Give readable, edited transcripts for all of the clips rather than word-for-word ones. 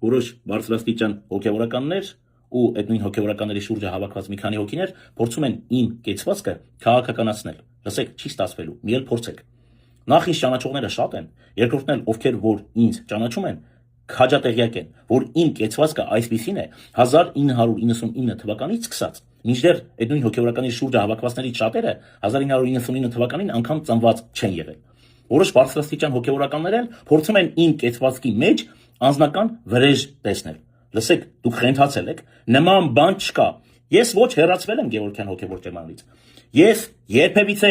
որոշ բարձրաստիճան հոգևորականներ ու այդ նույն հոգևորականների շուրջը հավաքված մի քանի հոգիներ փորձում են իմ կեցվածքը քաղաքականացնել։ Լսեք, չի ստացվելու, մի էլ փորձեք։ Նախ ինձ ճանաչողները շատ են, երկրորդն էլ ովքեր որ ինձ ճանաչում են, քաջատեղյակ են, որ իմ կեցվածքը այսպիսին է 1999 թվականից սկսած, մինչդեռ այդ նույն հոգևորականի շուրջը հավաքվածներից շատերը 1999 թվականին անգամ ծնված չեն եղել։ Որոշ բարձրաստիճան հոգևորականներ էլ փորձում են իմ կեցվածքի մեջ անձնական վրեժ տեսնել։ Լսեք, դուք խենթացել եք, նման բան չկա։ Ես ոչ հեռացվել եմ Գևորգյան հոգևոր ճեմանից։ Ես երբևիցե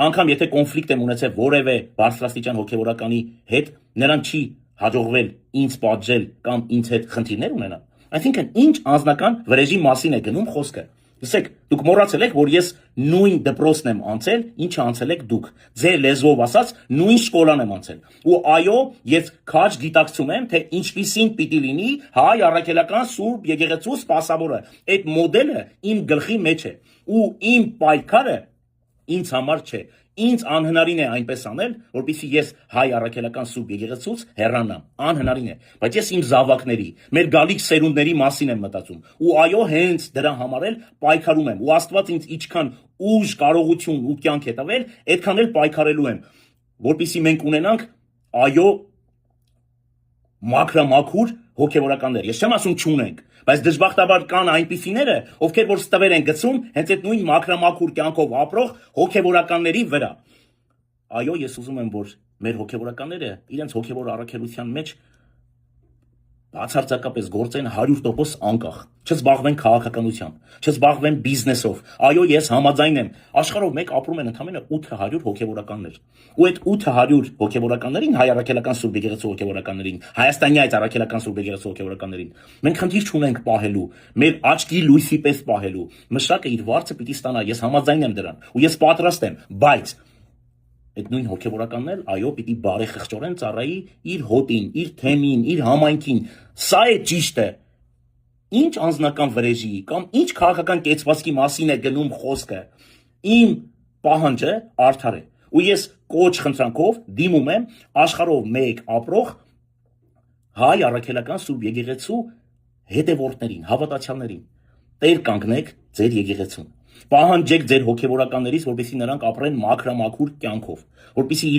անգամ եթե կոնֆլիկտ եմ ունեցել որևէ բարձրաստիճան հոգևորականի հետ, նրան չի հաջողվել ինձ պատժել կամ ինձ հետ խնդիրներ ունենալ։ Այսինքն ինչ անձնական վրեժի մասին է գնում խոսքը։ Լսեք, դուք մոռացել եք, որ ես նույն դպրոցն եմ անցել, ինչը անցել եք դուք։ Ձեր լեզվով ասած, նույն շկոլան եմ անցել։ Ու այո, ես քաջ գիտակցում եմ, թե ինչպիսին պիտի լինի հայ առաքելական Սուրբ եկեղեցու սպասավորը։ Այդ մոդելը իմ գլխի մեջ է։ Ու իմ պայքարը ինձ համար չէ։ Ինձ անհնարին է այնպես անել, որպեսզի ես հայ առաքելական Սուրբ եկեղեցուց հեռանամ։ Անհնարին է, բայց ես իմ զավակների, մեր գալիք սերունդների մասին եմ մտածում։ Ու այո, հենց դրա համար էլ պայքարում եմ։ Ու Աստված ինձ ինչքան ուժ, կարողություն ու կյանք է տվել, այդքան էլ պայքարելու եմ, որպեսզի մենք ունենանք այո մաքրամաքուր հոգևորականներ։ Ես չեմ ասում չունենք, բայց դժբախտաբար կան այնպիսիները, ովքեր որ ստվեր են գցում հենց այդ նույն մաքրամաքուր կյանքով ապրող հոգևորականների վրա։ Այո, ես ուզում եմ, որ մեր հոգևորականները իրենց հոգևոր առաքելության մեջ բացարձակապես գործեն 100% անկախ, չզբաղվեն քաղաքականությամբ, չզբաղվեն բիզնեսով։ Այո, ես համաձայն եմ, աշխարհով մեկ ապրում են ընդամենը 800 հոգևորականներ։ Ու այդ 800 հոգևորականներին, հայ առաքելական Սուրբ եկեղեցու հոգևորականներին, Հայաստանյաց առաքելական Սուրբ եկեղեցու հոգևորականներին, մենք խնդիր չունենք պահելու, մեր աչքի լույսի պես պահելու։ Մշակը իր վարձը պիտի ստանա, ես համաձայն եմ դրան, ու ես պատրաստ եմ, բայց այդ նույն հոգևորականն էլ այո պիտի բարեխղճորեն ծառայի իր հոտին, իր թեմին, իր համայնքին։ Սա է ճիշտը։ Ինչ անձնական վրեժի կամ ինչ քաղաքական կեցվածքի մասին է գնում խոսքը։ Իմ պահանջը արդար է։ Ու ես կոչ խնդրանքով դիմում եմ աշխարհով մեկ ապրող հայ առաքելական Սուրբ եկեղեցու հետևորդներին, հավատացյալներին։ Տեր կանգնեք ձեր եկեղեցուն։ Պահանջեք ձեր հոգևորականներից, որպեսզի նրանք ապրեն մաքրամաքուր կյանքով, որպեսզի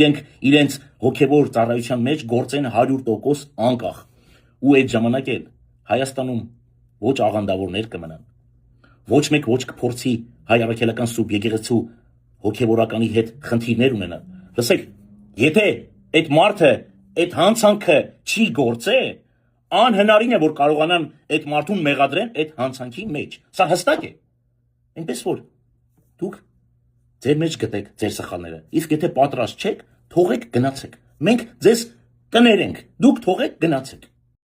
իրենց հոգևոր ծառայության մեջ գործեն 100% անկախ։ Ու այդ ժամանակ էլ Հայաստանում ոչ աղանդավորներ կմնան։ Ոչ մեկ ոչ կփորձի հայ առաքելական Սուրբ եկեղեցու հոգևորականի հետ խնդիրներ ունենալ։ Լսեք, եթե այդ մարդը այդ հանցանքը չի գործե, անհնարին է որ կարողանան այդ մարդուն մեղադրեն այդ հանցանքի մեջ։ Սա հստակ է։ Այնպես որ դուք ձեր մեջ գտեք ձեր սխալները, իսկ եթե պատրաստ չեք, թողեք գնացեք։ Մենք ձեզ կներենք, դուք թողեք գնացեք։